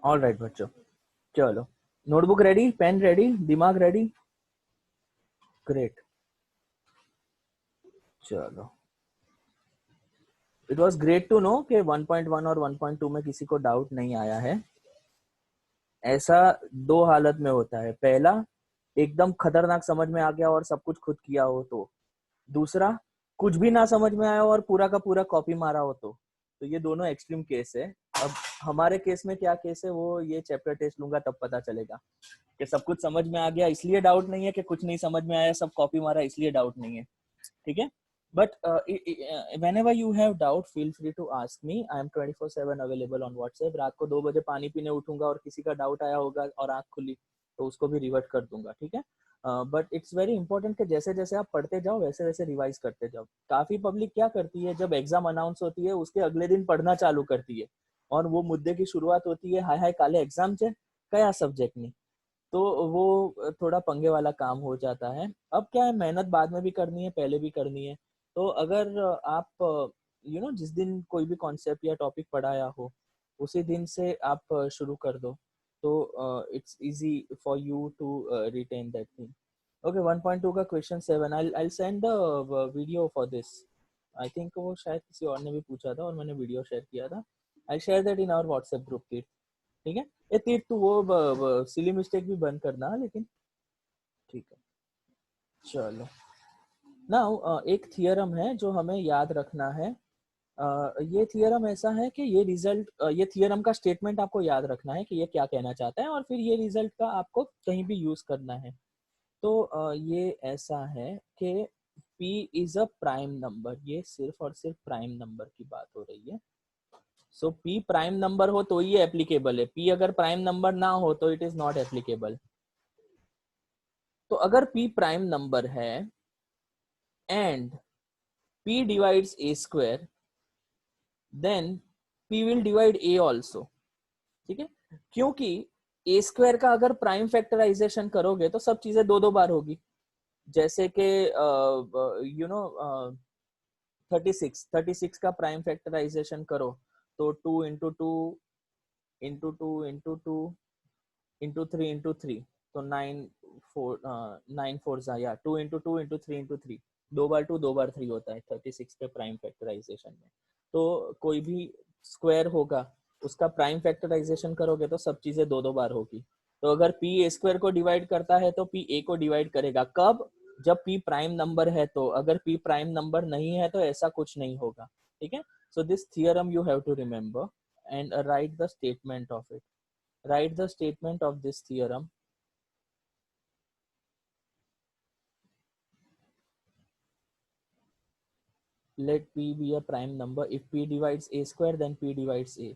All right बच्चों, चलो notebook ready, pen ready, दिमाग रेडी, ग्रेट। चलो, it was great to know कि 1.1 और 1.2 में किसी को डाउट नहीं आया है। ऐसा दो हालत में होता है, पहला एकदम खतरनाक समझ में आ गया और सब कुछ खुद किया हो तो, दूसरा कुछ भी ना समझ में आया और पूरा का पूरा कॉपी मारा हो तो ये दोनों एक्सट्रीम केस है। अब हमारे केस में क्या केस है वो ये चैप्टर टेस्ट लूंगा तब पता चलेगा कि सब कुछ समझ में आ गया इसलिए डाउट नहीं है, कि कुछ नहीं समझ में आया सब कॉपी मारा इसलिए डाउट नहीं है। ठीक है, but whenever you have doubt feel free to ask me. I am 24/7 available on WhatsApp. रात को 2 बजे पानी पीने उठूंगा और किसी का डाउट आया होगा और आंख खुली तो उसको भी रिवर्ट कर दूंगा। ठीक है, बट इट्स वेरी इंपॉर्टेंट कि जैसे जैसे आप पढ़ते जाओ वैसे वैसे रिवाइज करते जाओ। काफी पब्लिक क्या करती है, जब एग्जाम अनाउंस होती है उसके अगले दिन पढ़ना चालू करती है और वो मुद्दे की शुरुआत होती है हाय हाय काले एग्जाम चे कया सब्जेक्ट नहीं, तो वो थोड़ा पंगे वाला काम हो जाता है। अब क्या है, मेहनत बाद में भी करनी है पहले भी करनी है। तो अगर आप जिस दिन कोई भी कॉन्सेप्ट या टॉपिक पढ़ाया हो उसी दिन से आप शुरू कर दो तो it's easy for you to retain that thing. Okay, 1.2 का question 7, I send the video for this. I think वो शायद किसी और ने भी पूछा था और मैंने वीडियो शेयर किया था। I share that in our WhatsApp group. ठीक है, ये तीर तू वो सिली मिस्टेक भी बंद करना लेकिन। ठीक है, चलो नाउ एक थियरम है जो हमें याद रखना है। ये थियरम ऐसा है कि ये थियरम का स्टेटमेंट आपको याद रखना है कि ये क्या कहना चाहता है और फिर ये रिजल्ट का आपको कहीं भी यूज करना है। तो ये ऐसा है कि P is a prime number, ये सिर्फ और सिर्फ प्राइम नंबर की बात हो रही है। सो P प्राइम नंबर हो तो ये एप्लीकेबल है, P अगर प्राइम नंबर ना हो तो इट इज नॉट एप्लीकेबल। तो अगर P प्राइम नंबर है and P divides A square then P will divide A also. ठीक है, क्योंकि A स्क्वायर का अगर प्राइम फैक्टराइजेशन करोगे तो सब चीजें दो दो बार होगी। जैसे कि 36 का प्राइम फैक्टराइजेशन करो तो 2 into 2 into 2 into 3 into 3 तो 9 4 या 2 into 2 into 3 into 3 2 बार 2 2 बार 3 होता है 36 के प्राइम फैक्टराइजेशन में। तो कोई भी स्क्वायर होगा उसका प्राइम फैक्टराइजेशन करोगे तो सब चीजें दो दो बार होगी। तो अगर p a स्क्वायर को डिवाइड करता है तो p a को डिवाइड करेगा कब, जब p प्राइम नंबर है। तो अगर p प्राइम नंबर नहीं है तो ऐसा कुछ नहीं होगा। ठीक है, so this theorem you have to remember and write the statement of it. Write the statement of this theorem. Let P be a prime number. If P divides A square, then P divides A.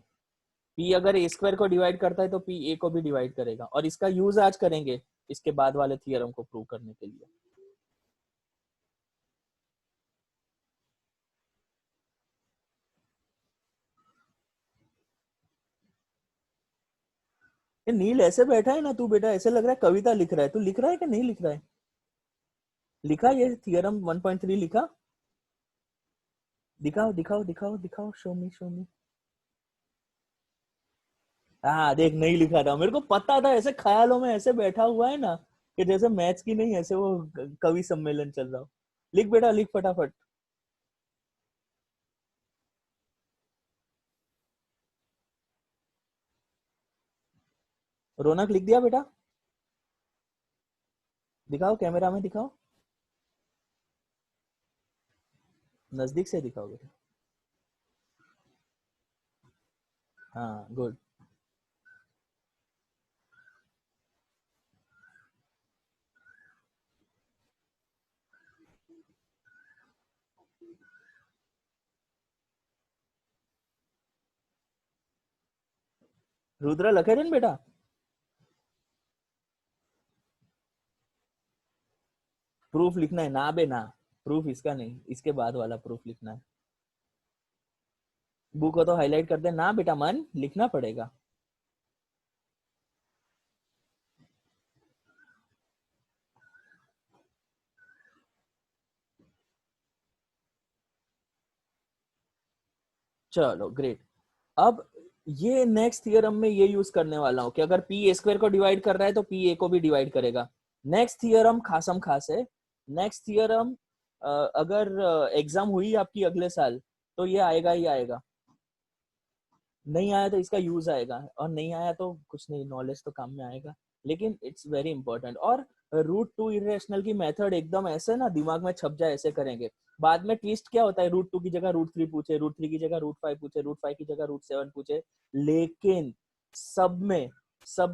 P अगर A square को divide करता है तो P A को भी divide करेगा और इसका यूज आज करेंगे इसके बाद वाले थियरम को प्रूव करने के लिए। ये नील ऐसे बैठा है ना तू बेटा, ऐसे लग रहा है कविता लिख रहा है। तू लिख रहा है कि नहीं लिख रहा है? लिखा ये थियरम 1.3 लिखा? दिखाओ दिखाओ दिखाओ दिखाओ, शो मी शो मी। हाँ देख, नहीं लिखा था, मेरे को पता था, ऐसे ख्यालों में ऐसे बैठा हुआ है ना कि जैसे मैथ्स की नहीं ऐसे वो कवि सम्मेलन चल रहा हो। लिख बेटा लिख फटाफट। रौनक लिख दिया बेटा? दिखाओ कैमरा में दिखाओ, नजदीक से दिखाओ बेटा। हाँ गुड। रुद्र लखे थे बेटा? प्रूफ लिखना है ना बे ना, प्रूफ इसका नहीं, इसके बाद वाला प्रूफ लिखना है। बुक को तो हाईलाइट कर दे ना बेटा, मन लिखना पड़ेगा। चलो ग्रेट। अब ये नेक्स्ट थियरम में ये यूज करने वाला हूँ कि अगर पी ए स्क्वायर को डिवाइड कर रहा है तो पी ए को भी डिवाइड करेगा। नेक्स्ट थियरम खासम खास है। नेक्स्ट थियरम अगर एग्जाम हुई आपकी अगले साल तो ये आएगा ही आएगा, नहीं आया तो इसका यूज आएगा, और नहीं आया तो कुछ नहीं, नॉलेज तो काम में आएगा, लेकिन इट्स वेरी इंपॉर्टेंट। और रूट टू इरेशनल की मेथड एकदम ऐसे ना दिमाग में छप जाए ऐसे करेंगे। बाद में ट्विस्ट क्या होता है, रूट टू की जगह रूट थ्री पूछे, रूट थ्री की जगह रूट फाइव पूछे, रूट फाइव की जगह रूट सेवन पूछे, लेकिन सब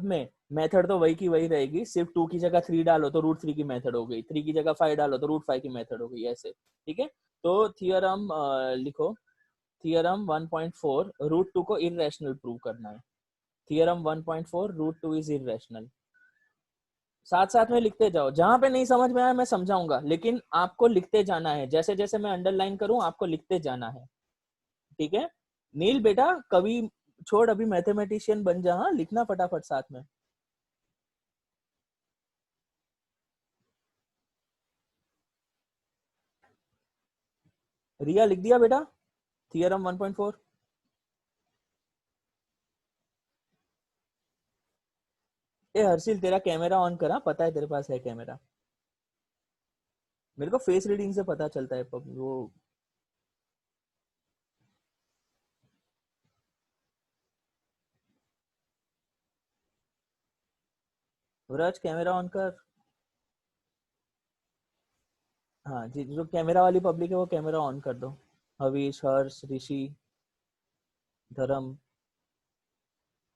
में मेथड तो वही की वही रहेगी, सिर्फ टू की जगह थ्री डालो तो रूट थ्री की मेथड हो गई, थ्री की जगह फाइव डालो तो रूट फाइव की मेथड हो गई, ऐसे। ठीक है, तो थियरम लिखो, थियरम 1.4 रूट टू को इरेशनल प्रूव करना है। Theorem 1.4 root two is irrational. साथ साथ में लिखते जाओ, जहां पे नहीं समझ में आया मैं समझाऊंगा, लेकिन आपको लिखते जाना है, जैसे जैसे मैं अंडरलाइन करूं आपको लिखते जाना है। ठीक है नील बेटा, कभी छोड़, अभी मैथमेटिशियन बन जा, हाँ लिखना फटाफट साथ में। रिया लिख दिया बेटा थियरम 1.4? ए हर्षिल तेरा कैमरा ऑन करा, पता है तेरे पास है कैमरा, मेरे को फेस रीडिंग से पता चलता है वो। सूरज कैमरा ऑन कर। हाँ जी, जो कैमरा वाली पब्लिक है वो कैमरा ऑन कर दो। हवीश, हर्ष, ऋषि, धर्म,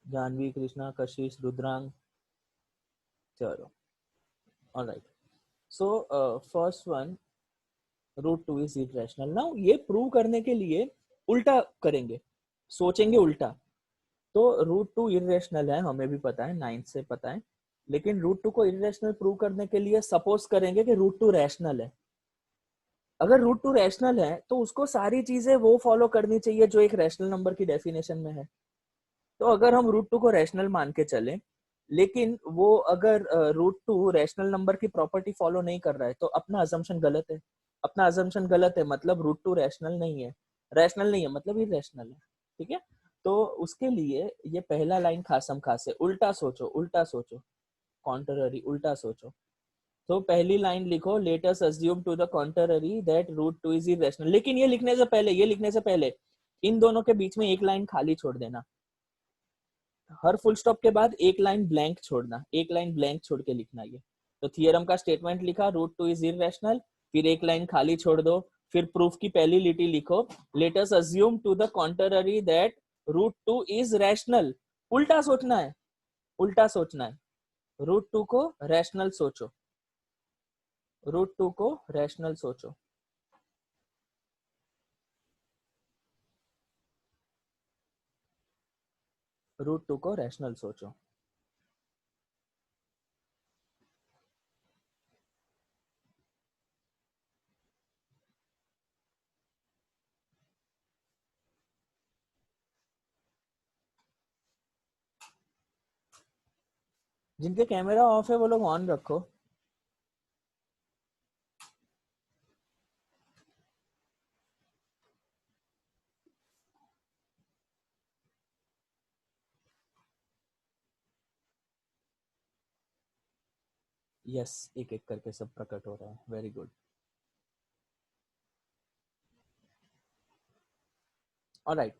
जानवी, कृष्णा, कशिश, रुद्रांग, चलो all right. So first one, root two is irrational. Now ये प्रूव करने के लिए उल्टा करेंगे, सोचेंगे उल्टा। तो रूट टू इरेशनल है, हमें भी पता है, नाइन्थ से पता है, लेकिन रूट टू को इरेशनल प्रूव करने के लिए सपोज करेंगे कि रूट टू रैशनल है। अगर रूट टू रैशनल है तो उसको सारी चीजें वो फॉलो करनी चाहिए जो एक रैशनल नंबर की डेफिनेशन में है। तो अगर हम रूट टू को रैशनल मान के चले, लेकिन वो अगर रूट टू रैशनल नंबर की प्रॉपर्टी फॉलो नहीं कर रहा है तो अपना अजम्पशन गलत है। अपना अजम्पशन गलत है मतलब रूट टू रैशनल नहीं है, रैशनल नहीं है मतलब इरेशनल है। ठीक है, तो उसके लिए ये पहला लाइन खासम खास है, उल्टा सोचो, उल्टा सोचो, कॉन्ट्ररी, उल्टा सोचो। तो पहली लाइन लिखो, let us assume to the contrary that root two is irrational. लेकिन ये लिखने से पहले, ये लिखने से पहले इन दोनों के बीच में एक लाइन खाली छोड़ देना। हर फुल स्टॉप के बाद एक लाइन ब्लैंक छोड़ना, एक लाइन ब्लैंक छोड़ के लिखना ये। तो थियरम का स्टेटमेंट लिखा, रूट टू इज इरेशनल, फिर एक लाइन खाली छोड़ दो, फिर प्रूफ की पहली लिटी लिखो, let us assume to the contrary that root two is rational. उल्टा सोचना है, उल्टा सोचना है, रूट टू को रैशनल सोचो, रूट टू को रैशनल सोचो। रूट टू को रैशनल सोचो। जिनके कैमरा ऑफ है वो लोग ऑन रखो। यस, एक एक करके सब प्रकट हो रहा है, वेरी गुड। ऑलराइट,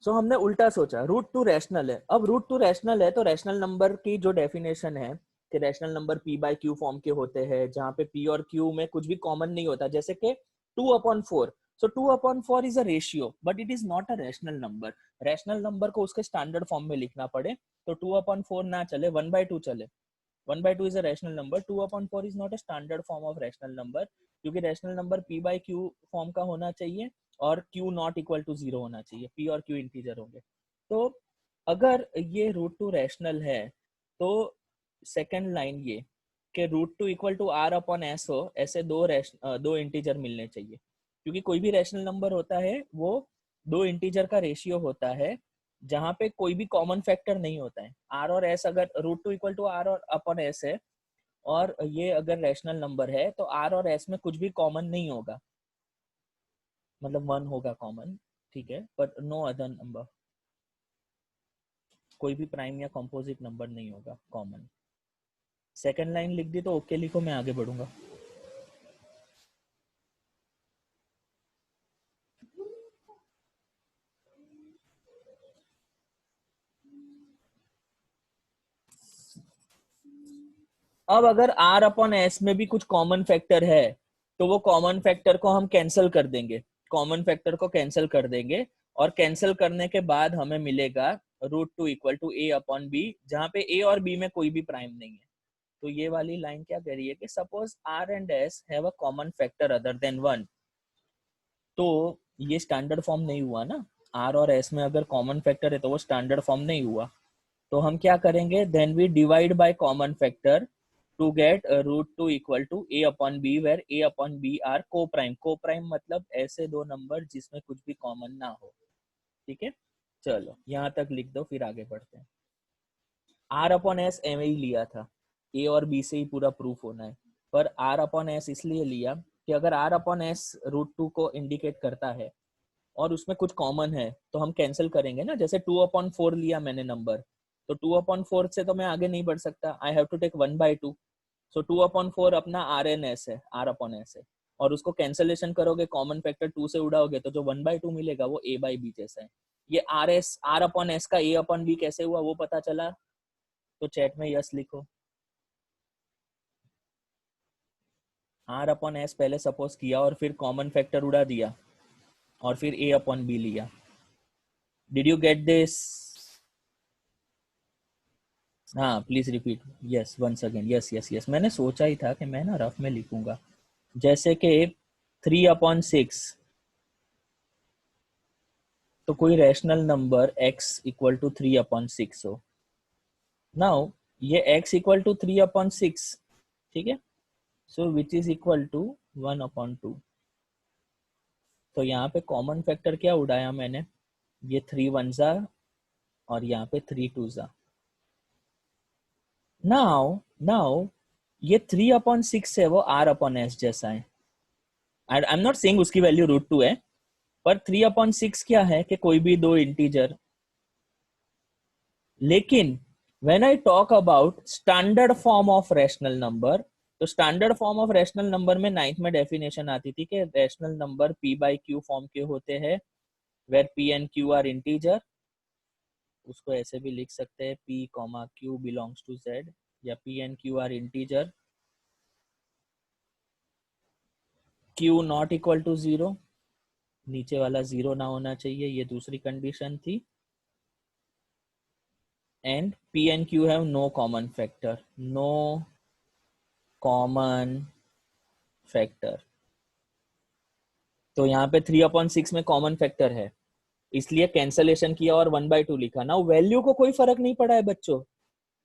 सो हमने उल्टा सोचा, रूट टू रैशनल है। अब रूट टू रैशनल है तो रैशनल नंबर की जो डेफिनेशन है कि rational number P by Q form के होते हैं, जहां पे पी और क्यू में कुछ भी कॉमन नहीं होता, जैसे कि 2/4। सो 2/4 is a ratio but it is not a rational number. Rational number को उसके स्टैंडर्ड फॉर्म में लिखना पड़े तो 2/4 ना चले, 1/2 चले। 1/2 is a rational number, 2/4 is not a standard form of rational number, क्योंकि rational number p by q form का होना चाहिए और q नॉट इक्वल टू 0 होना चाहिए, p और q इंटीजर होंगे। तो अगर ये रूट टू रैशनल है तो सेकंड लाइन ये कि root two equal to r upon s हो, ऐसे दो इंटीजर मिलने चाहिए, क्योंकि कोई भी रैशनल नंबर होता है वो दो इंटीजर का रेशियो होता है जहां पे कोई भी कॉमन फैक्टर नहीं होता है। आर और एस, अगर root two equal to R और अपॉन एस है और ये अगर रैशनल नंबर है तो आर और एस में कुछ भी कॉमन नहीं होगा, मतलब वन होगा कॉमन, ठीक है, बट नो अदर नंबर। कोई भी प्राइम या कॉम्पोजिट नंबर नहीं होगा कॉमन। सेकंड लाइन लिख दी तो ओके लिखो, मैं आगे बढ़ूंगा। अब अगर r अपॉन एस में भी कुछ कॉमन फैक्टर है तो वो कॉमन फैक्टर को हम कैंसिल कर देंगे, कॉमन फैक्टर को कैंसिल कर देंगे, और कैंसिल करने के बाद हमें मिलेगा √2 equal to a upon B, जहां पे a और b में कोई भी प्राइम नहीं है। तो ये वाली लाइन क्या कह रही है कि suppose r and s have a common factor other than 1, तो ये स्टैंडर्ड फॉर्म नहीं हुआ ना। r और s में अगर कॉमन फैक्टर है तो वो स्टैंडर्ड फॉर्म नहीं हुआ। तो हम क्या करेंगे, then we divide by common factor to get √2 equal to a upon b, where a upon b are coprime. Coprime मतलब ऐसे दो नंबर जिसमें कुछ भी कॉमन ना हो। ठीक है, चलो यहाँ तक लिख दो, फिर आगे बढ़ते हैं। r अपॉन एस एम ही लिया था, a और b से ही पूरा प्रूफ होना है, पर r अपॉन एस इसलिए लिया कि अगर r अपॉन एस √2 को इंडिकेट करता है और उसमें कुछ कॉमन है तो हम कैंसिल करेंगे ना। जैसे 2/4 लिया मैंने नंबर, तो 2/4 से तो मैं आगे नहीं बढ़ सकता, आई हैव टू टेक 1/2। सो 2/4 अपना आर एन एस है, r अपॉन एस है, और उसको कैंसिलेशन करोगे कॉमन फैक्टर 2 से उड़ाओगे तो जो 1/2 मिलेगा वो a बाई बी जैसा है। ये r अपॉन एस का a अपॉन बी कैसे हुआ वो पता चला तो चैट में यस लिखो। r अपॉन एस पहले सपोज किया और फिर कॉमन फैक्टर उड़ा दिया और फिर a अपॉन बी लिया। Did you get this? हाँ please repeat, yes once again, yes yes yes. मैंने सोचा ही था कि मैं ना रफ में लिखूंगा। जैसे कि 3/6, तो कोई rational number x equal to 3/6 हो। नाउ ये x इक्वल टू 3/6, ठीक है, सो विच इज इक्वल टू 1/2। तो यहाँ पे कॉमन फैक्टर क्या उड़ाया मैंने, ये 3 1 जा और यहाँ पे 3 2 जा। नाउ नाउ ये 3/6 है वो r अपॉन एस जैसा है। आई एम नॉट सेइंग उसकी वैल्यू √2 है, पर 3/6 क्या है कि कोई भी दो इंटीजर। लेकिन when I talk about standard form of rational number, तो standard form of rational number में 9th में डेफिनेशन आती थी कि rational number p by q form के होते हैं, where p and q are integer. उसको ऐसे भी लिख सकते हैं p comma q belongs to z, या p and q are integer, q not equal to 0, नीचे वाला 0 ना होना चाहिए, ये दूसरी कंडीशन थी। And p and q have no common factor, no common factor. तो यहाँ पे 3/6 में कॉमन फैक्टर है, इसलिए कैंसलेशन किया और 1/2 लिखा ना। वैल्यू को कोई फर्क नहीं पड़ा है बच्चों,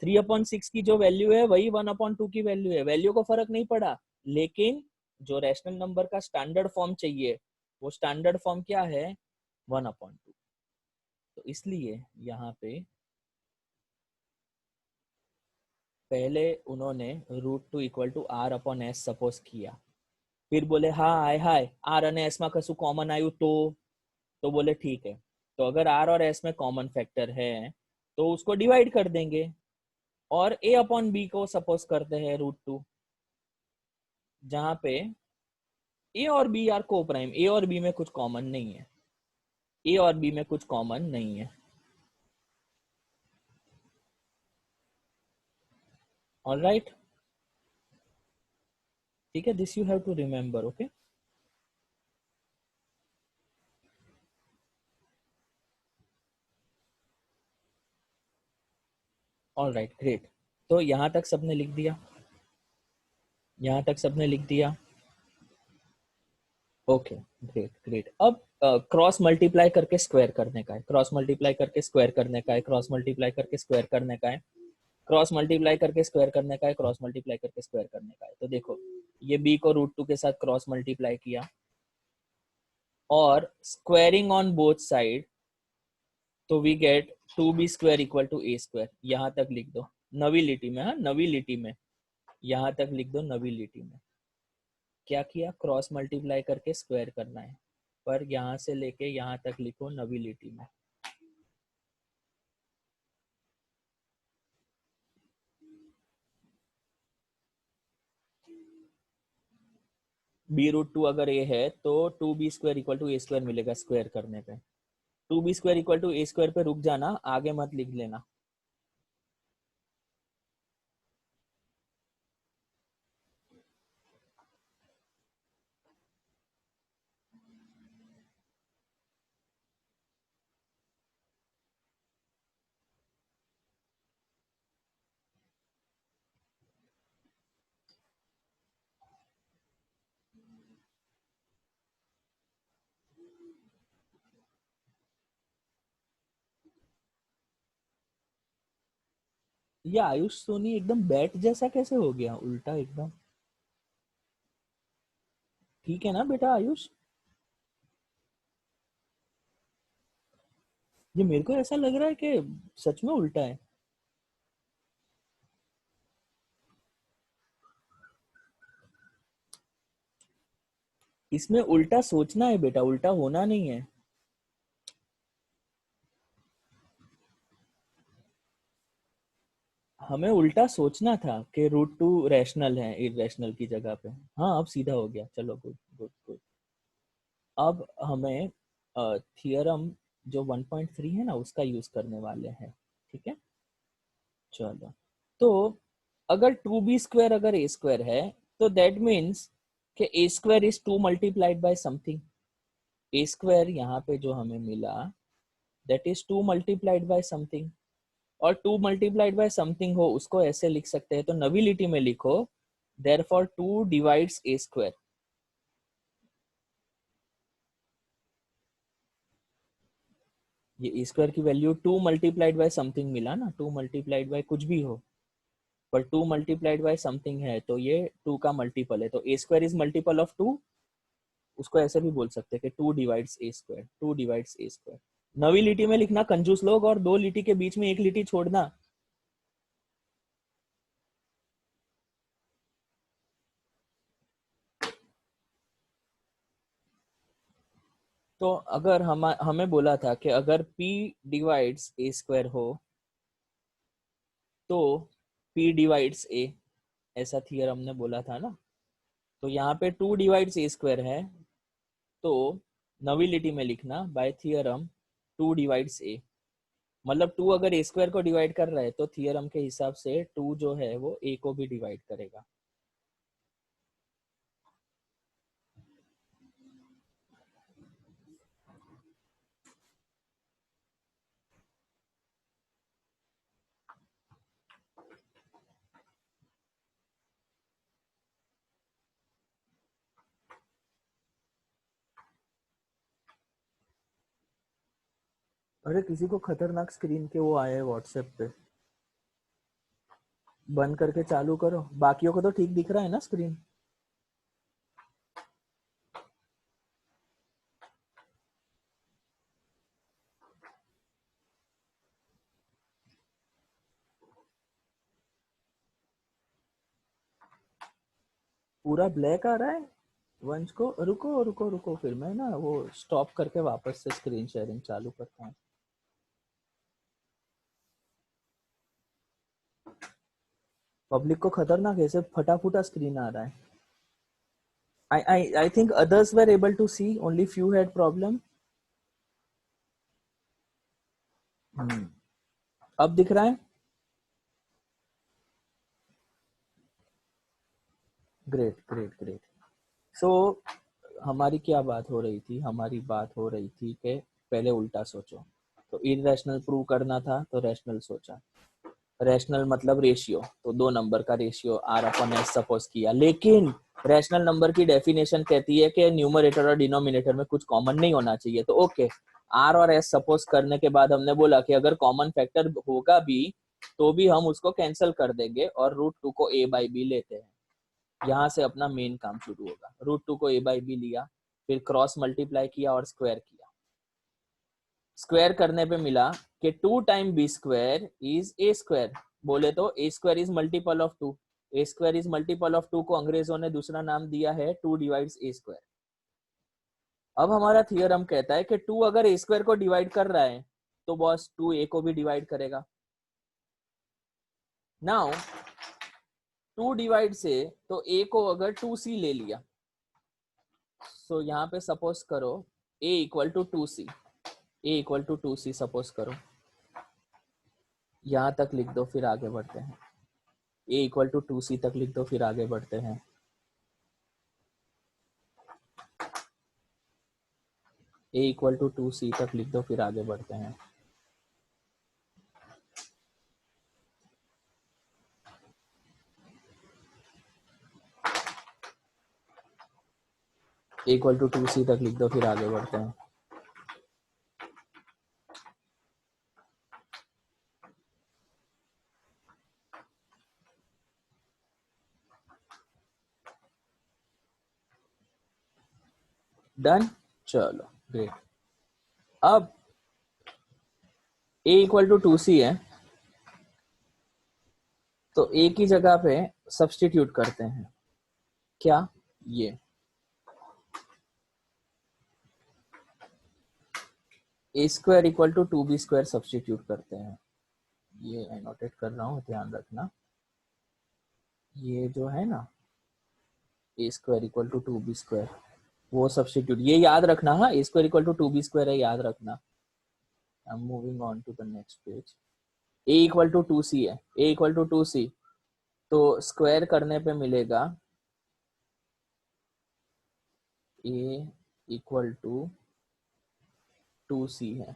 3/6 की जो वैल्यू है वही 1/2 की वैल्यू है, वैल्यू को फर्क नहीं पड़ा। लेकिन जो रैशनल नंबर का स्टैंडर्ड फॉर्म चाहिए वो स्टैंडर्ड फॉर्म क्या है, 1/2। तो इसलिए यहाँ पे पहले उन्होंने √2 equal to r upon S suppose किया, फिर बोले हाय हाय r અને s માં કશું कॉमन आयु तो बोले ठीक है, तो अगर r और s में कॉमन फैक्टर है तो उसको डिवाइड कर देंगे, और a अपॉन बी को सपोज करते हैं √2, जहां पे a और b आर को प्राइम, a और b में कुछ कॉमन नहीं है, a और b में कुछ कॉमन नहीं है। ऑलराइट, ठीक है, this you have to remember, okay. All right great, तो यहां तक सबने लिख दिया, यहां तक सबने लिख दिया, ओके ग्रेट ग्रेट। अब क्रॉस मल्टीप्लाई करके स्क्वायर करने का है, क्रॉस मल्टीप्लाई करके स्क्वायर करने का है, क्रॉस मल्टीप्लाई करके स्क्वायर करने का है, क्रॉस मल्टीप्लाई करके स्क्वायर करने का है, क्रॉस मल्टीप्लाई करके स्क्वायर करने का है। तो देखो ये b को √2 के साथ क्रॉस मल्टीप्लाई किया और squaring on both side, so we get 2b² equal to a²। यहाँ तक लिख दो नवी लिटी में, हाँ नवी लिटी में, यहाँ तक लिख दो नवी लिटी में। क्या किया, क्रॉस मल्टीप्लाई करके स्क्वायर करना है, पर यहाँ से लेके यहाँ तक लिखो नवी लिटी में। बी रूट टू अगर ए है तो 2b² इक्वल टू a² मिलेगा स्क्वायर करने पे। 2b² इक्वल टू a² पे रुक जाना, आगे मत लिख लेना। ये आयुष सोनी एकदम बैट जैसा कैसे हो गया, उल्टा एकदम। ठीक है ना बेटा आयुष? ये मेरे को ऐसा लग रहा है कि सच में उल्टा है। इसमें उल्टा सोचना है बेटा, उल्टा होना नहीं है। हमें उल्टा सोचना था कि रूट टू रैशनल है इरेशनल की जगह पे। हाँ अब सीधा हो गया, चलो गुड गुड गुड। अब हमें थियरम जो 1.3 है ना उसका यूज करने वाले हैं, ठीक है। चलो, तो अगर 2b² अगर a² है तो दैट मीन्स कि a² is 2 multiplied by something. a² यहाँ पे जो हमें मिला that is 2 multiplied by something, और 2 मल्टीप्लाइड बाय समथिंग हो उसको ऐसे लिख सकते हैं, तो नविलिटी में लिखो देयरफॉर 2 डिवाइड्स a²। ये a² की वैल्यू 2 मल्टीप्लाइड बाय समथिंग मिला ना, 2 मल्टीप्लाइड बाय कुछ भी हो, पर 2 मल्टीप्लाइड बाय समथिंग है तो ये 2 का मल्टीपल है, तो a² इज मल्टीपल ऑफ 2। उसको ऐसे भी बोल सकते हैं कि 2 डिवाइड्स a², 2 डिवाइड्स a²। नवी लिटी में लिखना कंजूस लोग, और दो लिटी के बीच में एक लिटी छोड़ना। तो अगर हमें बोला था कि अगर p डिवाइड्स a² हो तो p डिवाइड्स a, ऐसा थियरम ने बोला था ना। तो यहाँ पे 2 डिवाइड्स a² है, तो नविलिटी में लिखना बाय थियरम 2 डिवाइड्स a। मतलब 2 अगर a² को डिवाइड कर रहा है तो थियरम के हिसाब से 2 जो है वो a को भी डिवाइड करेगा। अरे किसी को खतरनाक स्क्रीन के वो आए हैं व्हाट्सएप पे, बंद करके चालू करो। बाकियों को तो ठीक दिख रहा है ना स्क्रीन? पूरा ब्लैक आ रहा है वंश को। रुको रुको रुको, फिर मैं ना वो स्टॉप करके वापस से स्क्रीन शेयरिंग चालू करता हूँ। पब्लिक को खतरनाक ऐसे फटा फूटा स्क्रीन आ रहा है। I think others were able to see, only few had problem. अब दिख रहा है? Great great great. सो हमारी क्या बात हो रही थी? हमारी बात हो रही थी कि पहले उल्टा सोचो। तो इरेशनल प्रूव करना था तो रैशनल सोचा। रैशनल मतलब रेशियो, तो दो नंबर का ratio R upon S suppose किया। लेकिन रैशनल नंबर की डेफिनेशन कहती है कि न्यूमरेटर और डिनोमिनेटर में कुछ कॉमन नहीं होना चाहिए। तो ओके, आर और एस सपोज करने के बाद हमने बोला कि अगर कॉमन फैक्टर होगा भी तो भी हम उसको कैंसिल कर देंगे और √2 को a बाई बी लेते हैं। यहाँ से अपना मेन काम शुरू होगा। √2 को a बाई बी लिया, फिर क्रॉस मल्टीप्लाई किया और स्क्वायर किया। स्क्वायर करने पे मिला कि 2 टाइम b² इज a²। बोले तो a² is multiple of 2। a² is multiple of 2 को अंग्रेजों ने दूसरा नाम दिया है 2 डिवाइड्स a²। अब हमारा थियरम कहता है कि 2 अगर a² को डिवाइड कर रहा है तो बॉस 2 a को भी डिवाइड करेगा। नाउ 2 डिवाइड से तो a को अगर 2c ले लिया सो यहाँ पे सपोज करो a equal to 2c, a equal to 2c suppose करो, यहाँ तक लिख दो, फिर आगे बढ़ते हैं। a इक्वल टू 2c तक लिख दो, फिर आगे बढ़ते हैं। a इक्वल टू 2c तक लिख दो, फिर आगे बढ़ते हैं। a इक्वल टू 2c तक लिख दो, फिर आगे बढ़ते हैं। डन, चलो ग्रेट। अब a इक्वल टू 2c है, तो a की जगह पे सब्स्टिट्यूट करते हैं। क्या? ये a square equal to 2b square substitute करते हैं। ये एनोटेट कर रहा हूँ, ध्यान रखना। ये जो है ना a square equal to 2b square, वो सब्स्टिट्यूट, ये याद रखना। हाँ, a square equal to 2b square है, याद रखना। I am moving on to the next page. a equal to 2c है, a इक्वल टू 2c, तो स्क्वायर करने पे मिलेगा a इक्वल टू 2c है।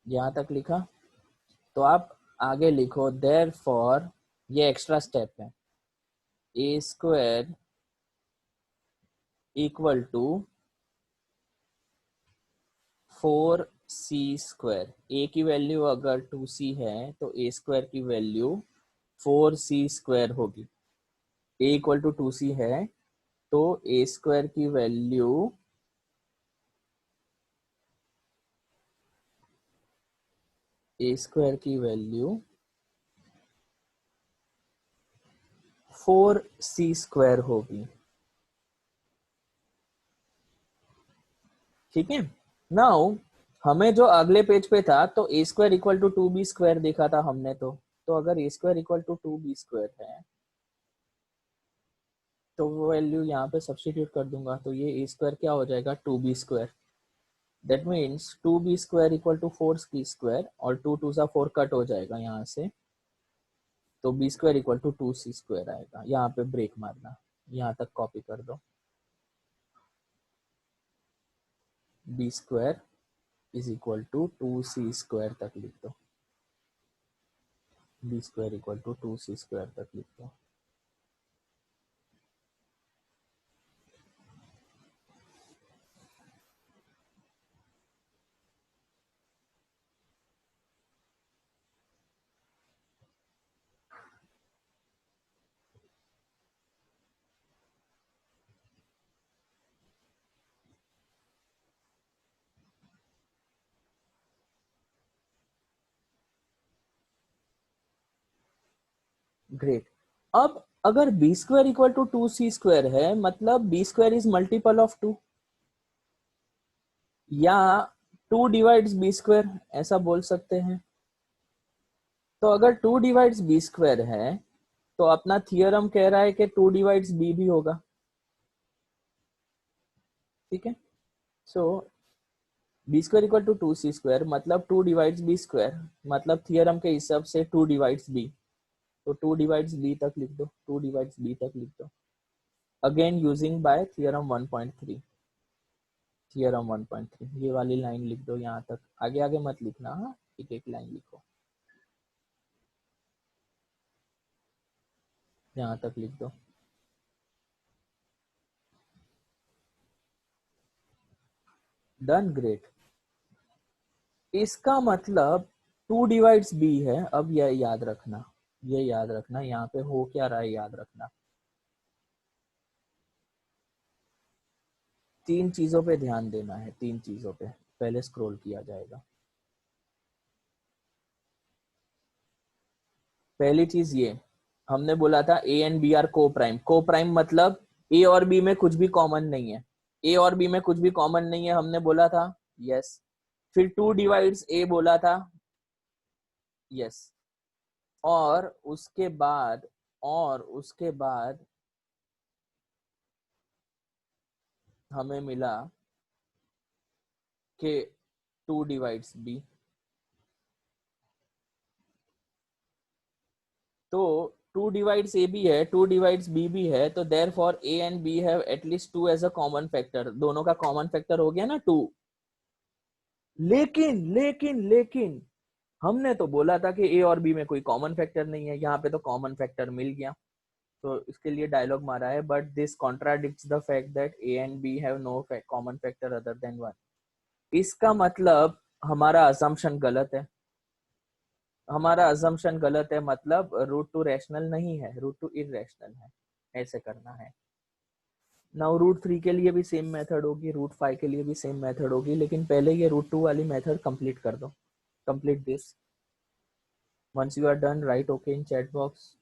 यहाँ तक लिखा, तो आप आगे लिखो देयरफॉर, ये एक्स्ट्रा स्टेप है, a square equal to 4c square. a की वैल्यू अगर 2c है तो a स्क्वायर की वैल्यू 4c स्क्वायर होगी। a इक्वल टू 2c है तो a स्क्वायर की वैल्यू a स्क्वायर की वैल्यू 4c स्क्वायर होगी। ठीक है। नाउ हमें जो अगले पेज पे था, तो a square equal to 2b square देखा था हमने, तो अगर a square equal to 2b square है तो वो वैल्यू यहाँ पे सब्स्टिट्यूट कर दूंगा, तो ये a स्क्वायर क्या हो जाएगा, 2b square. That means 2b square equal to 4c square, और 2 2 सा 4 कट हो जाएगा यहाँ से, तो b square equal to 2c square आएगा। यहाँ पे ब्रेक मारना, यहाँ तक कॉपी कर दो। b square is equal to 2c square तक लिख दो, b square equal to 2c square तक लिख दो। ग्रेट। अब अगर B square equal to 2c square है, मतलब B square is multiple of 2, या 2 डिवाइड्स बी स्क्वायर, ऐसा बोल सकते हैं। तो अगर 2 डिवाइड्स बी स्क्वायर है तो अपना थियरम कह रहा है कि 2 डिवाइड्स बी भी होगा। ठीक है। So B square equal to 2c square मतलब 2 डिवाइड्स बी स्क्वायर, मतलब थियरम के हिसाब से 2 डिवाइड्स बी, तो 2 डिवाइड्स बी तक लिख दो, 2 डिवाइड्स बी तक लिख दो। Again using by theorem 1.3, theorem 1.3, ये वाली लाइन लिख दो यहाँ तक, आगे आगे मत लिखना। हाँ, एक एक लाइन लिखो, यहाँ तक लिख दो। Done, great. इसका मतलब 2 डिवाइड्स बी है। अब यह याद रखना, ये याद रखना यहाँ पे हो क्या रहा है, याद रखना। तीन चीजों पे ध्यान देना है, तीन चीजों पे पहले स्क्रॉल किया जाएगा। पहली चीज ये, हमने बोला था ए and B are coprime. Coprime मतलब ए और बी में कुछ भी कॉमन नहीं है, ए और बी में कुछ भी कॉमन नहीं है, हमने बोला था। यस। फिर 2 डिवाइड्स ए बोला था। यस। और उसके बाद, और उसके बाद हमें मिला कि 2 डिवाइड्स बी, तो 2 डिवाइड्स ए भी है, 2 डिवाइड्स बी भी है, तो therefore A and B have at least 2 as a common factor, दोनों का कॉमन फैक्टर हो गया ना 2। लेकिन हमने तो बोला था कि ए और बी में कोई कॉमन फैक्टर नहीं है, यहाँ पे तो कॉमन फैक्टर मिल गया, तो इसके लिए डायलॉग मारा है, but this contradicts the fact that A and B have no common factor other than 1। इसका मतलब हमारा असम्पशन गलत है, हमारा असम्पशन गलत है, मतलब रूट टू रैशनल नहीं है, रूट टू इररेशनल है, ऐसे करना है। नाउ रूट 3 के लिए भी सेम मेथड होगी, रूट 5 के लिए भी सेम मेथड होगी, लेकिन पहले ये रूट 2 वाली मेथड कंप्लीट कर दो, complete this. once you are done, write okay in chat box।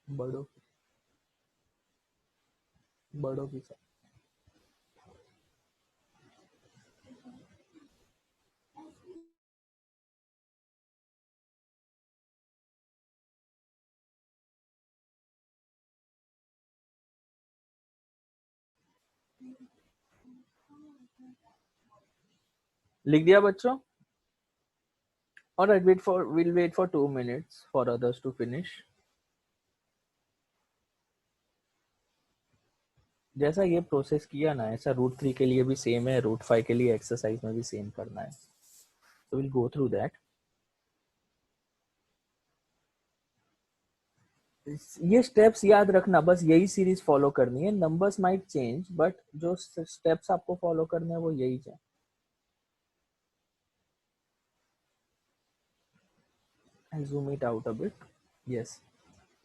बड़ों बड़ों की सब लिख दिया बच्चों? और we'll wait for 2 minutes for others to finish। जैसा ये प्रोसेस किया ना, ऐसा रूट 3 के लिए भी सेम है, रूट 5 के लिए एक्सरसाइज में भी सेम करना है, so we'll go through that। ये स्टेप्स याद रखना, बस यही सीरीज फॉलो करनी है, नंबर्स माइट चेंज बट जो स्टेप्स आपको फॉलो करने हैं वो यही है। I'll zoom it out a bit। yes।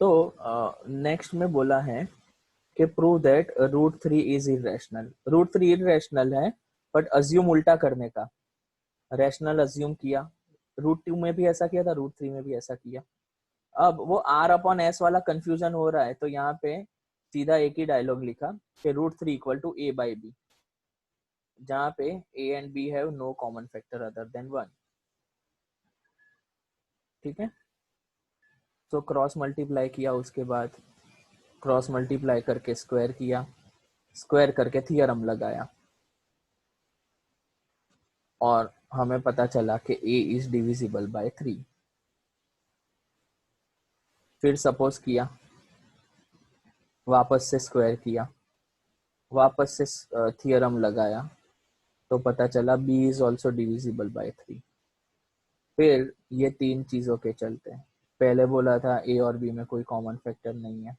तो नेक्स्ट में बोला है कि prove that root 3 is irrational. Root 3 irrational है, बट अज्यूम उल्टा करने का, रैशनल अज्यूम किया, रूट 2 में भी ऐसा किया था, रूट 3 में भी ऐसा किया। अब वो आर अपॉन एस वाला कंफ्यूजन हो रहा है, तो यहाँ पे सीधा एक ही डायलॉग लिखा कि root 3 equal to A by B, जहाँ पे A and B have no common factor other than 1। ठीक है, तो क्रॉस मल्टीप्लाई किया, उसके बाद क्रॉस मल्टीप्लाई करके स्क्वायर किया, स्क्वायर करके थियरम लगाया, और हमें पता चला कि a इज डिविजिबल बाय 3। फिर सपोज किया, वापस से स्क्वायर किया, वापस से थियरम लगाया, तो पता चला b is also divisible by 3। फिर ये तीन चीजों के चलते हैं, पहले बोला था a और b में कोई कॉमन फैक्टर नहीं है,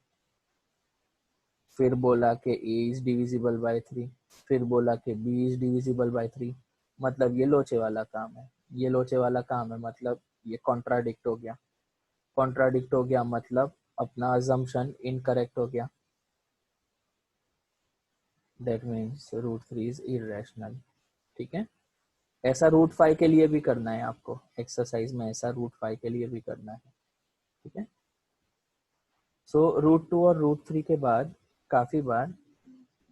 फिर बोला कि a इज डिविजिबल बाय 3, फिर बोला कि b इज डिविजिबल बाय 3। मतलब ये लोचे वाला काम है, ये लोचे वाला काम है, मतलब ये कॉन्ट्राडिक्ट हो गया, कॉन्ट्राडिक्ट हो गया मतलब अपना अजम्पशन इनकरेक्ट हो गया, that means root 3 is irrational. ठीक है, ऐसा रूट 5 के लिए भी करना है आपको, एक्सरसाइज में ऐसा रूट 5 के लिए भी करना है। ठीक है, सो रूट 2 और रूट 3 के बाद काफी बार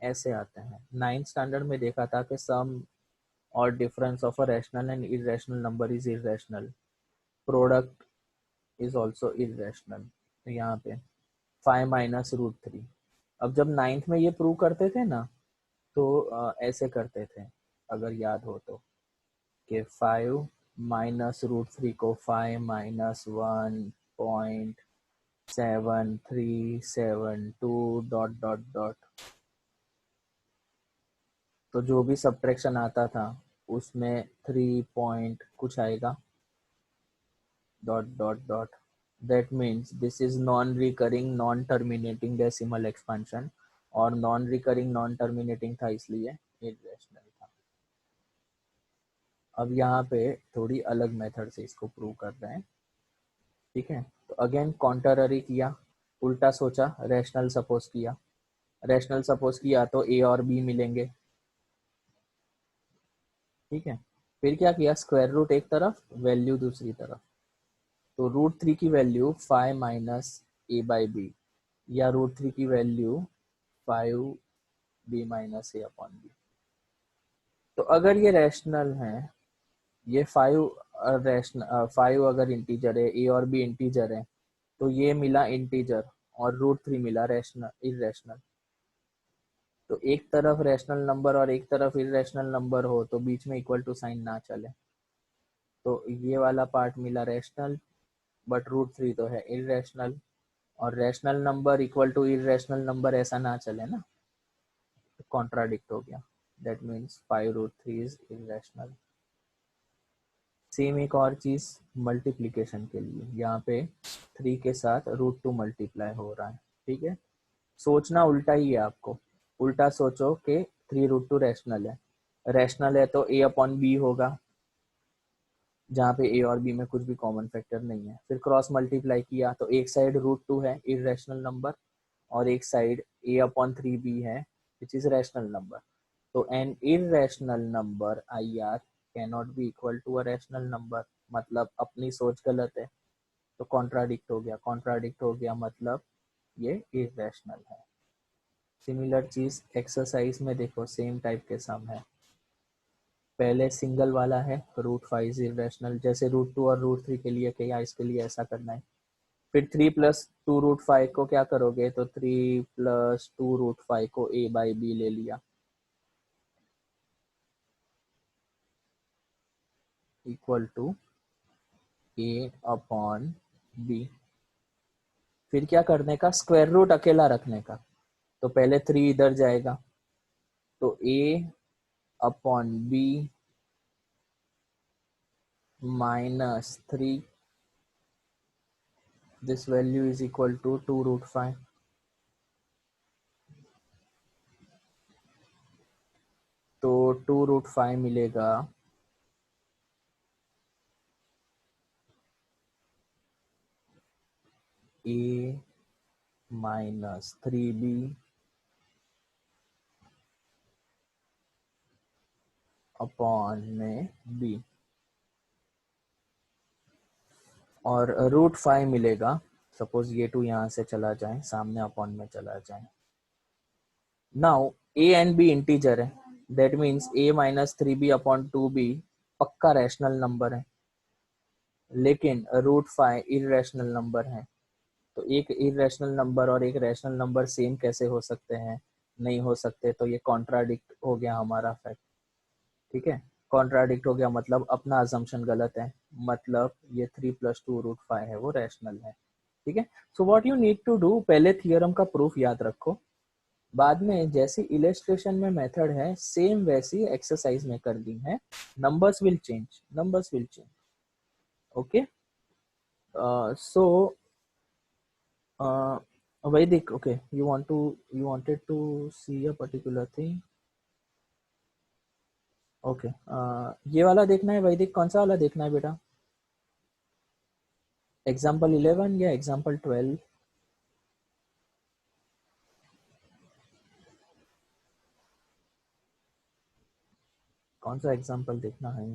ऐसे आते हैं। 9th स्टैंडर्ड में देखा था कि सम और difference of a rational and irrational number is irrational, product is also irrational. तो यहाँ पे 5 माइनस रूट 3, अब जब 9th में ये प्रूव करते थे ना, तो ऐसे करते थे, अगर याद हो तो, कि 5 माइनस रूट 3 को 5 माइनस 1.7372 डॉट डॉट डॉट, तो जो भी सब्ट्रैक्शन आता था उसमें 3 पॉइंट कुछ आएगा, dot dot dot. That means this is non recurring non terminating decimal expansion, और नॉन रिकरिंग नॉन टर्मिनेटिंग था इसलिए इरेशनल था। अब यहाँ पे थोड़ी अलग मेथड से इसको प्रूव कर रहे हैं। ठीक है, तो अगेन कॉन्ट्ररी किया, उल्टा सोचा, रैशनल सपोज किया, रैशनल सपोज किया तो ए और बी मिलेंगे। ठीक है, फिर क्या किया, स्क्वायर रूट एक तरफ, वैल्यू दूसरी तरफ। तो √3 की value 5 minus A by B, या √3 की value 5b minus A upon B. तो अगर ये रैशनल है, ये 5 रैशनल, 5 अगर इंटीजर है, ए और बी इंटीजर है, तो ये मिला इंटीजर और √3 मिला रैशनल, इरेशनल। तो एक तरफ रैशनल नंबर और एक तरफ इरेशनल नंबर हो तो बीच में इक्वल टू साइन ना चले। तो ये वाला पार्ट मिला रैशनल, बट √3 तो है इरेशनल, और rational number equal to irrational number ऐसा ना चले ना, तो कॉन्ट्राडिक्ट हो गया। That means 5√3 is irrational. Same एक और चीज मल्टीप्लीकेशन के लिए, यहाँ पे 3 के साथ √2 मल्टीप्लाई हो रहा है, ठीक है। सोचना उल्टा ही है आपको, उल्टा सोचो कि 3√2 रैशनल है, रैशनल है तो a अपॉन बी होगा, जहाँ पे a और b में कुछ भी कॉमन फैक्टर नहीं है। फिर क्रॉस मल्टीप्लाई किया तो एक साइड √2 है इरेशनल नंबर, और एक साइड a अपॉन 3b है विच इज रैशनल नंबर। तो an irrational number I are can not be equal to a rational number, मतलब अपनी सोच गलत है, तो कॉन्ट्राडिक्ट हो गया। कॉन्ट्राडिक्ट हो गया मतलब ये इरेशनल है। सिमिलर चीज एक्सरसाइज में देखो, सेम टाइप के सम है। पहले सिंगल वाला है √5 इज इरेशनल, जैसे √2 और √3 के लिए क्या इसके लिए ऐसा करना है। फिर 3 प्लस 2 √5 को क्या करोगे, तो 3 प्लस 2 √5 को a बाई बी ले लिया, equal to a upon B. फिर क्या करने का, स्क्वायर रूट अकेला रखने का। तो पहले 3 इधर जाएगा, तो a upon B minus 3, this value is equal to 2√5। तो 2√5 मिलेगा a माइनस 3b अपॉन में b, और √5 मिलेगा, सपोज ये 2 यहाँ से चला जाए, सामने अपॉन में चला जाए। Now a and b integer है, that means a minus 3b upon 2b पक्का रैशनल नंबर है, लेकिन √5 इरेशनल नंबर है। तो एक इरेशनल नंबर और एक रैशनल नंबर सेम कैसे हो सकते हैं, नहीं हो सकते। तो ये कॉन्ट्राडिक्ट हो गया हमारा फैक्ट, ठीक है। कॉन्ट्राडिक्ट हो गया मतलब अपना अजम्पशन गलत है, मतलब ये 3 प्लस 2 √5 है वो रैशनल है, ठीक है। So what you need to do, पहले थियरम का प्रूफ याद रखो, बाद में जैसी इलस्ट्रेशन में मेथड है सेम वैसी एक्सरसाइज में कर दी है। Numbers will change, numbers will change, okay. So Vedic, okay, you wanted to see a particular thing, okay। ये वाला देखना है वैदिक, कौन सा वाला देखना है बेटा, एग्जाम्पल 11 या एग्जाम्पल 12? कौन सा एग्जाम्पल देखना है?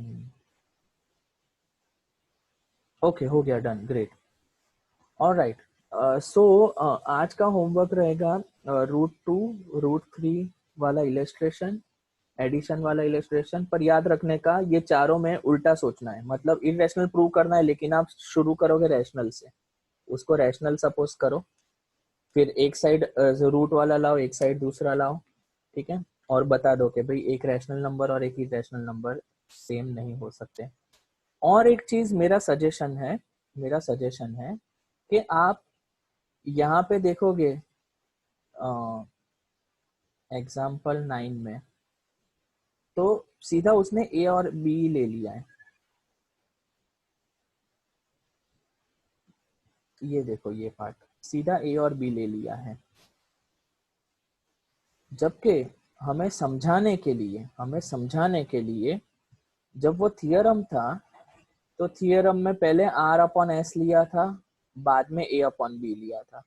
ओके, हो गया, डन, ग्रेट, ऑलराइट। सो आज का होमवर्क रहेगा √2 √3 वाला इलस्ट्रेशन, एडिशन वाला इलस्ट्रेशन। पर याद रखने का, ये चारों में उल्टा सोचना है, मतलब इरेशनल प्रूव करना है, लेकिन आप शुरू करोगे रैशनल से, उसको रैशनल सपोज करो, फिर एक साइड रूट वाला लाओ, एक साइड दूसरा लाओ, ठीक है। और बता दो कि भाई एक रैशनल नंबर और एक इरेशनल नंबर सेम नहीं हो सकते। और एक चीज मेरा सजेशन है, मेरा सजेशन है कि आप यहाँ पे देखोगे एग्जाम्पल 9 में, तो सीधा उसने ए और बी ले लिया है। ये देखो, ये पार्ट सीधा ए और बी ले लिया है, जबकि हमें समझाने के लिए जब वो थियरम था, तो थियरम में पहले आर अपॉन एस लिया था, बाद में ए अपॉन बी लिया था।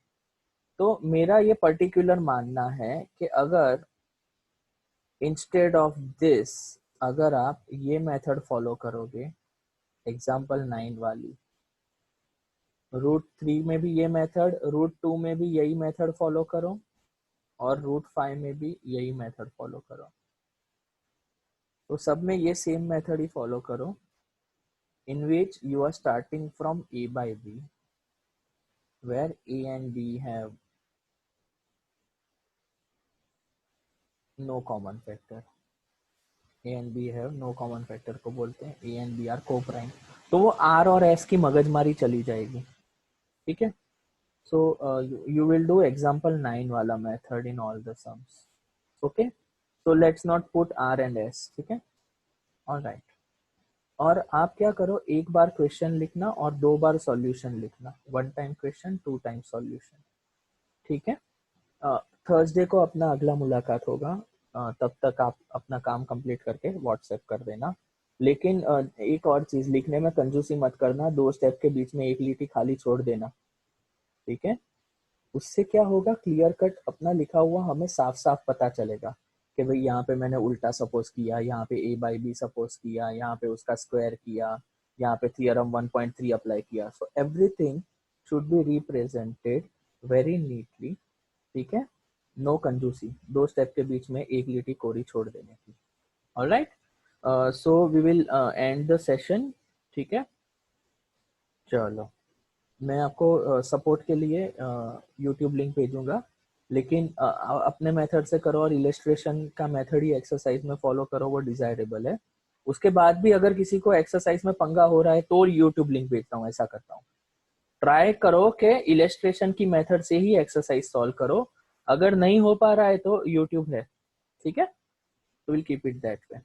तो मेरा ये पर्टिकुलर मानना है कि अगर इंस्टेड ऑफ दिस अगर आप ये मेथड फॉलो करोगे, एग्जाम्पल 9 वाली, √3 में भी ये मेथड, √2 में भी यही मेथड फॉलो करो, और √5 में भी यही मेथड फॉलो करो। तो सब में ये सेम मेथड ही फॉलो करो, in which you are starting from a by b, where a and b have no common factor. a and b have no common factor को बोलते हैं a and b are co-prime। तो वो r और s की मगजमारी चली जाएगी, ठीक है। So you will do example 9 वाला method in all the sums, okay? So let's not put r and s, ठीक है, all right। और आप क्या करो, एक बार क्वेश्चन लिखना और 2 बार सॉल्यूशन लिखना, 1 टाइम क्वेश्चन 2 टाइम सॉल्यूशन, ठीक है। थर्सडे को अपना अगला मुलाकात होगा, तब तक आप अपना काम कंप्लीट करके व्हाट्सएप कर देना। लेकिन एक और चीज, लिखने में कंजूसी मत करना, 2 स्टेप के बीच में एक लिटी खाली छोड़ देना, ठीक है। उससे क्या होगा, क्लियर कट अपना लिखा हुआ हमें साफ साफ पता चलेगा कि भाई यहाँ पे मैंने उल्टा सपोज किया, यहाँ पे a बाई बी सपोज किया, यहाँ पे उसका स्क्वायर किया, यहाँ पे थियरम 1.3 अप्लाई किया। So everything should be represented very neatly, ठीक है, नो कंजूसी, 2 स्टेप के बीच में एक लिटी कोरी छोड़ देने की। Alright, so we will end the session, ठीक है। चलो, मैं आपको सपोर्ट के लिए यूट्यूब लिंक भेजूंगा, लेकिन अपने मेथड से करो, और इलस्ट्रेशन का मेथड ही एक्सरसाइज में फॉलो करो, वो डिजायरेबल है। उसके बाद भी अगर किसी को एक्सरसाइज में पंगा हो रहा है तो यूट्यूब लिंक भेजता हूँ, ऐसा करता हूँ। ट्राई करो कि इलस्ट्रेशन की मेथड से ही एक्सरसाइज सॉल्व करो, अगर नहीं हो पा रहा है तो यूट्यूब है, ठीक है। तो will keep it that way.